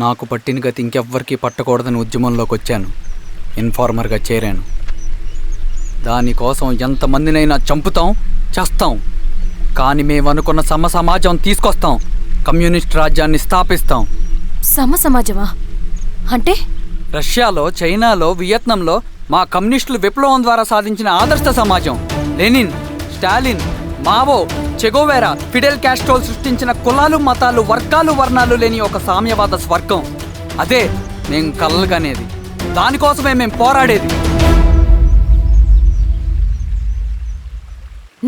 నాకు పట్టిన గతి ఇంకెవ్వరికీ పట్టకూడదని ఉద్యమంలోకి వచ్చాను. ఇన్ఫార్మర్గా చేరాను. దానికోసం ఎంతమందినైనా చంపుతాం, చేస్తాం. కానీ మేమనుకున్న సమాజం తీసుకొస్తాం. కమ్యూనిస్ట్ రాజ్యాన్ని స్థాపిస్తాం. సమాజమా అంటే? రష్యాలో, చైనాలో, వియత్నంలో మా కమ్యూనిస్టులు విప్లవం ద్వారా సాధించిన ఆదర్శ సమాజం. Lenin, Stalin, Mao, Che Guevara, Fidel క్యాస్ట్రోల్ సృష్టించిన కులాలు, మతాలు, వర్గాలు, వర్ణాలు లేని ఒక సామ్యవాద స్వర్గం. అదే మేము కలలుగనేది. దానికోసమే మేము పోరాడేది.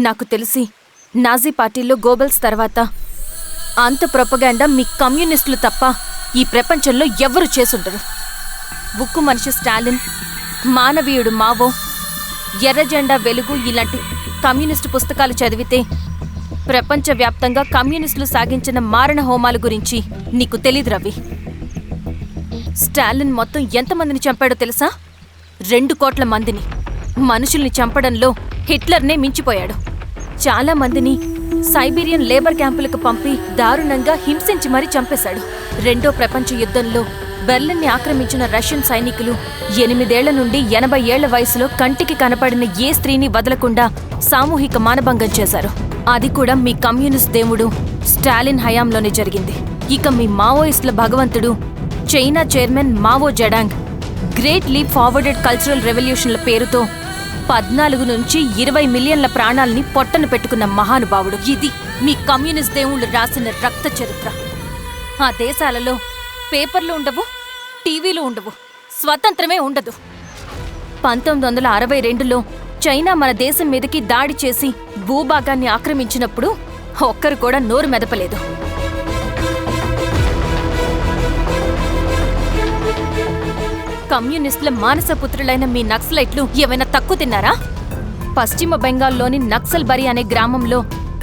నాకు తెలిసి నాజీ పార్టీలో గోబెల్స్ తర్వాత అంత ప్రొపగాండా మీ కమ్యూనిస్టులు తప్ప ఈ ప్రపంచంలో ఎవ్వరూ చేసుండరు. ఉక్కు మనిషి స్టాలిన్, మానవీయుడు మావో, ఎర్ర జెండా వెలుగు ఇలాంటి కమ్యూనిస్టు పుస్తకాలు చదివితే ప్రపంచవ్యాప్తంగా కమ్యూనిస్టులు సాగించిన మారణ హోమాల గురించి నీకు తెలీదు రవి. స్టాలిన్ మొత్తం ఎంతమందిని చంపాడో తెలుసా? 2 కోట్ల మందిని. మనుషుల్ని చంపడంలో హిట్లర్నే మించిపోయాడు. చాలా మందిని సైబీరియన్ లేబర్ క్యాంపులకు పంపి దారుణంగా హింసించి మరీ చంపేశాడు. 2వ ప్రపంచ యుద్ధంలో బెర్లిన్ని ఆక్రమించిన రష్యన్ సైనికులు 8 ఏళ్ల నుండి 80 ఏళ్ల వయసులో కంటికి కనపడిన ఏ స్త్రీని వదలకుండా సామూహిక మానభంగం చేశారు. అది కూడా మీ కమ్యూనిస్ట్ దేవుడు స్టాలిన్ హయాంలోనే జరిగింది. ఇక మీ మావోయిస్టుల భగవంతుడు China chairman Mao Zedong great leap ఫార్వర్డెడ్ కల్చరల్ రెవల్యూషన్ల పేరుతో 14 నుంచి 20 మిలియన్ల ప్రాణాల్ని పొట్టను పెట్టుకున్న మహానుభావుడు. ఇది మీ కమ్యూనిస్ట్ దేవుళ్ళు రాసిన రక్త చరిత్ర. ఆ దేశాలలో పేపర్లు ఉండవు, టీవీలు ఉండవు, స్వతంత్రమే ఉండదు. 1962లో చైనా మన దేశం మీదకి దాడి చేసి భూభాగాన్ని ఆక్రమించినప్పుడు ఒక్కరు కూడా నోరు మెదపలేదు. కమ్యూనిస్టుల మానసపుత్రులైన మీ నక్సలైట్లు ఏమైనా తక్కువ తిన్నారా? పశ్చిమ బెంగాల్లోని నక్సల్బరి అనే గ్రామంలో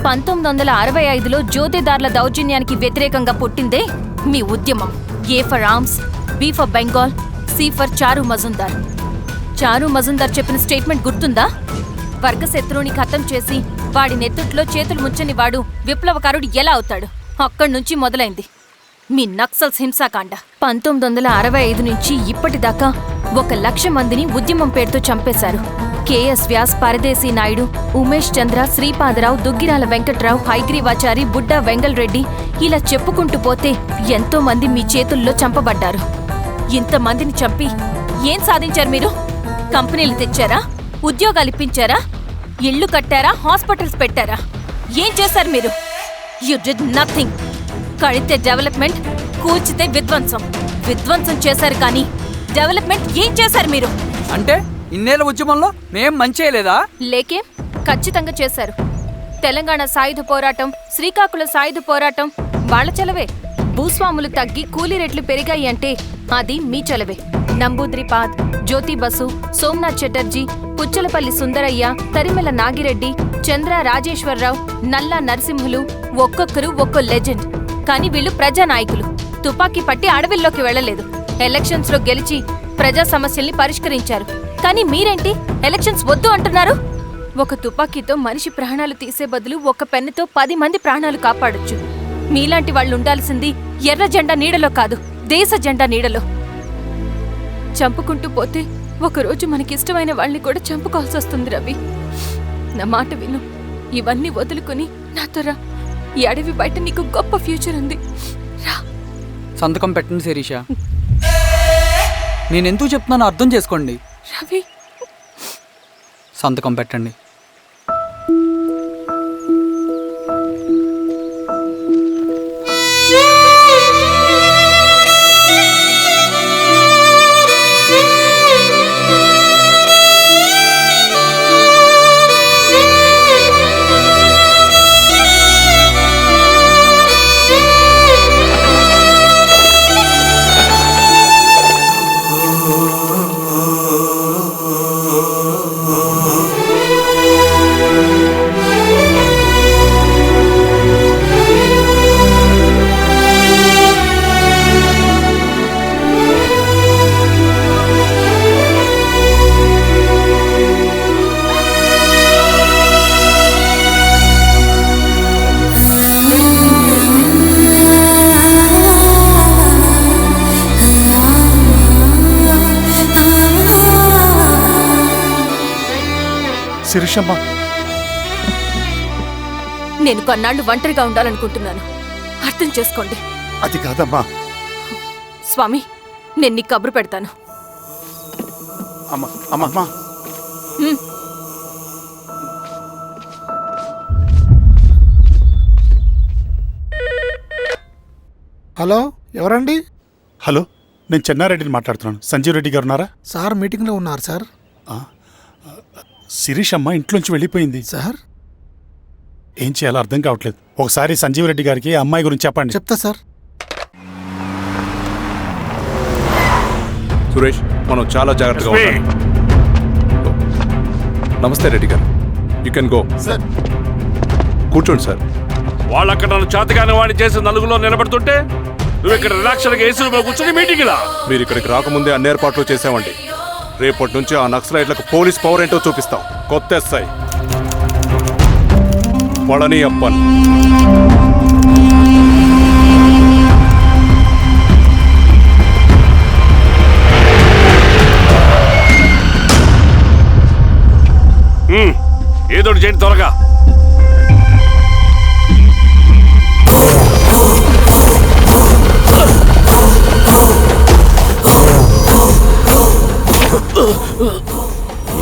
1965లో జోతేదార్ల దౌర్జన్యానికి వ్యతిరేకంగా పుట్టిందే మీ ఉద్యమం. A for arms, B for Bengal, C for Charu Majumdar. చారు మజుందార్ చెప్పిన స్టేట్మెంట్ గుర్తుందా? వర్గశత్రువుని ఖతం చేసి వాడి నెత్తుట్లో చేతులు ముంచని వాడు విప్లవకారుడు ఎలా అవుతాడు? అక్కడ్నుంచి మొదలైంది మీ నక్సల్స్ హింసాకాండ. 1965 నుంచి ఇప్పటిదాకా 1,00,000 మందిని ఉద్యమం పేరుతో చంపేశారు. కేఎస్ వ్యాస్, పరదేశీ నాయుడు, ఉమేష్ చంద్ర, శ్రీపాదరావు, దుగ్గిరాల వెంకట్రావు, హైగ్రీవాచారి, బుడ్డా వెంగల్ రెడ్డి, ఇలా చెప్పుకుంటూ పోతే ఎంతో మంది మీ చేతుల్లో చంపబడ్డారు. ఇంతమందిని చంపి ఏం సాధించారు మీరు? కంపెనీలు తెచ్చారా? ఉద్యోగాలు ఇప్పించారా? ఇళ్లు కట్టారా? హాస్పిటల్స్ పెట్టారా? ఏం చేశారు మీరు? You did nothing. కడితే డెవలప్మెంట్, కూల్చితే విధ్వంసం. విధ్వంసం చేశారు కానీ డెవలప్మెంట్ ఏం చేశారు మీరు? అంటే ఇన్నేళ్ల ఉద్యమంలో మేం మంచేయలేదా? లేకే, ఖచ్చితంగా చేశారు. తెలంగాణ సాయుధ పోరాటం, శ్రీకాకుళం సాయుధ పోరాటం వాళ్ళ చలవే. భూస్వాములు తగ్గి కూలీ రేట్లు పెరిగాయి అంటే అది మీ చలవే. నంబూద్రిపాద్, జ్యోతి బసు, సోమనాథ్ చటర్జీ, పుచ్చలపల్లి సుందరయ్య, తరిమెల నాగిరెడ్డి, చంద్ర రాజేశ్వరరావు, నల్లా నరసింహులు ఒక్కొక్కరు ఒక్కో లెజెండ్. కానీ వీళ్ళు ప్రజానాయకులు. తుపాకీ పట్టి అడవిల్లోకి వెళ్లలేదు. ఎలక్షన్స్ లో గెలిచి ప్రజా సమస్యల్ని పరిష్కరించారు. కానీ మీరేంటి ఎలక్షన్స్ వద్దు అంటున్నారు? ఒక తుపాకీతో మనిషి ప్రాణాలు తీసే బదులు ఒక పెన్నుతో 10 మంది ప్రాణాలు కాపాడొచ్చు. మీలాంటి వాళ్ళు ఉండాల్సింది ఎర్ర జెండా నీడలో కాదు, దేశ జెండా నీడలో. చంపుకుంటూ పోతే ఒకరోజు మనకిష్టమైన వాళ్ళని కూడా చంపుకోవాల్సి వస్తుంది రవి. నా మాట విను. ఇవన్నీ వదులుకుని నాతో రా. ఈ అడవి బయట నీకు గొప్ప ఫ్యూచర్ ఉంది. రా. సంతకం పెట్టండి శిరీష. నేనెందుకు చెప్తున్నానో అర్థం చేసుకోండి. రవి, సంతకం పెట్టండి. శిరీషమ్మ, నేను కొన్నాళ్ళు ఒంటరిగా ఉండాలనుకుంటున్నాను. అర్థం చేసుకోండి. అది కాదమ్మా. స్వామి, నేను నీకు కబురు పెడతాను. అమ్మా అమ్మా హ్మ్. హలో, ఎవరండి? హలో, నేను చెన్నారెడ్డిని మాట్లాడుతున్నాను. సంజీవ్ రెడ్డి గారు ఉన్నారా? సార్ మీటింగ్లో ఉన్నారు సార్. శిరీషమ్మ ఇంట్లోంచి వెళ్ళిపోయింది సార్ ఏం చేయాలో అర్థం కావట్లేదు. ఒకసారి సంజీవ్ రెడ్డి గారికి ఆ అమ్మాయి గురించి చెప్పండి. చెప్తా సార్. సురేష్, మనం చాలా జాగ్రత్తగా ఉండాలి. నమస్తే రెడ్డి గారు, యూ కెన్ గో. సార్ కూర్చోండి సార్. వాళ్ళక్కడ నన్ను చేతగాని వాడిని చేసి నలుగులో నిలబడుతుంటే నువ్వు ఇక్కడ రిలాక్స్గా ఏసీ రూమ్లో కూర్చొని మీటింగ్ ఇలా. మీరు ఇక్కడికి రాకముందే అన్ని ఏర్పాట్లు చేసామండి. రేపటి నుంచి ఆ నక్సలైట్లకు పోలీస్ పవర్ ఏంటో చూపిస్తాం. కొత్త ఎస్ఐ పళని అప్పన్. ఏదోటి చేయండి త్వరగా.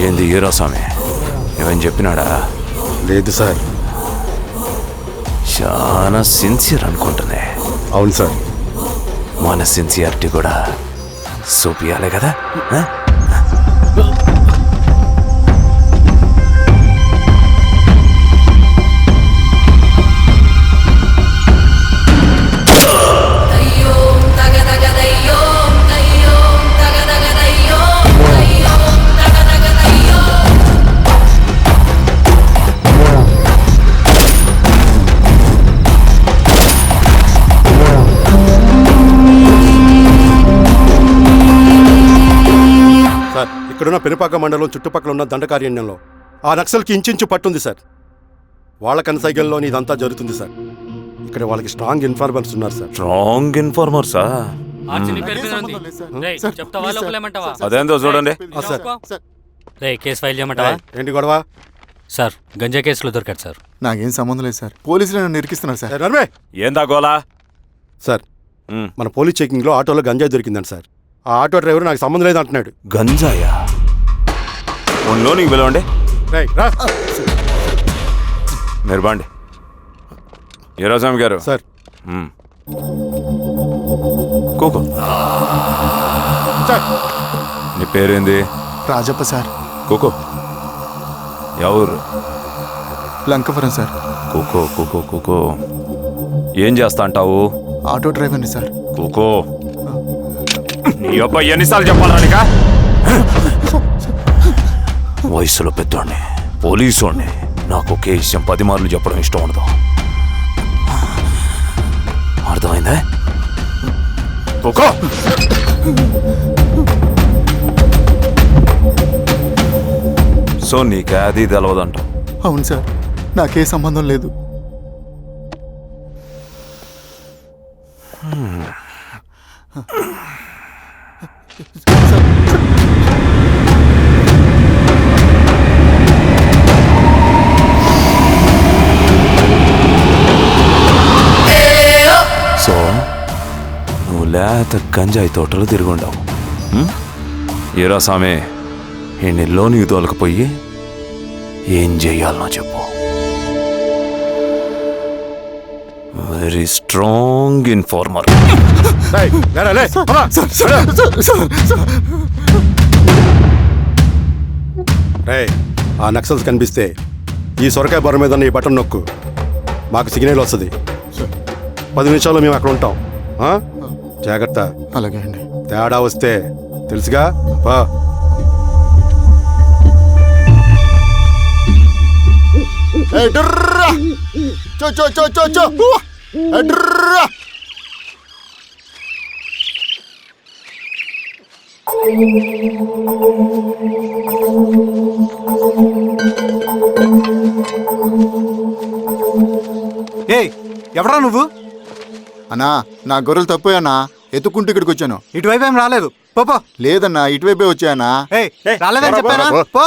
ఏంది హీరో స్వామి, ఏమని చెప్పినాడా? లేదు సార్. చాలా సిన్సియర్ అనుకుంటుంది. అవును సార్. మన సిన్సియారిటీ కూడా చూపియాలి కదా. ఆ? సార్, ఇక్కడున్న పెనుపాక మండలం చుట్టుపక్కల ఉన్న దండకారణ్యంలో ఆ నక్సల్కి ఇంచుంచు పట్టుంది సార్. వాళ్ళ కనసైగల్లోని ఇదంతా జరుగుతుంది సార్. ఇక్కడ వాళ్ళకి స్ట్రాంగ్ ఇన్ఫార్మర్స్ ఉన్నారు సార్. స్ట్రాంగ్ ఇన్ఫార్మర్సా? అదేందో చూడండి. కేసు ఫైల్ చేయమంటావా? ఏంటి గొడవ సార్, గంజా కేసులో దొరికాడు సార్. నాకేం సంబంధం లేదు సార్. పోలీసులు నన్ను ఇరికిస్తున్నారు సార్. నర్మే ఏందా గోలా? సార్, మన పోలీస్ చెకింగ్లో ఆటోలో గంజాయి దొరికిందండి సార్. ఆ ఆటో డ్రైవర్ నాకు సంబంధం లేదు అంటున్నాడు. గంజాయా? ఒంట్లో నీకు పిలవండి. రేయ్, రా. మీరు బాండి. హీరోస్వామి గారు సార్, కూకో. సార్. నీ పేరేంది? రాజప్ప సార్. కూకో. ఎవరు? లంకపురం సార్. కూకో కూకో కూకో. ఏం చేస్తా అంటావు? ఆటో డ్రైవర్ని సార్. కూకో. నీ అబ్బాయి ఎన్నిసార్లు చెప్పాలనికా? వయసులో పెద్దోడిని, పోలీసోడిని, నాకు ఒకే విషయం 10 మార్లు చెప్పడం ఇష్టం ఉండదు. అర్థమైందా? కూకో. సో నీకే అది తెలవదంట? అవును సార్, నాకే సంబంధం లేదు. సో నువ్వు లేత గంజాయి తోటలు తిరుగుండవు. ఏరా సామే, ఈ నీకు తోలకపోయి ఏం చెయ్యాలనో చెప్పు. Very strong informer. రేయ్, లేరా, లే. అమ్మా. రేయ్, ఆ నక్సల్స్ కనిపిస్తే ఈ సొరకాయ బొర మీద ఉన్న ఈ బటన్ నొక్కు. మాకు సిగ్నల్ వస్తుంది. 10 నిమిషాల్లో మేము అక్కడ ఉంటాం. జాగ్రత్త. అలాగే అండి. తేడా వస్తే తెలుసుగా. పా. ఏయ్, ఎవరా నువ్వు? అన్నా, నా గొర్రెలు తప్పోయన్నా, ఎత్తుకుంటూ ఇక్కడికి వచ్చాను. ఇటువైపు ఏం రాలేదు. పో. లేదన్నా, ఇటువైపే వచ్చాయన్నా. రాలేదని చెప్పానా? పో.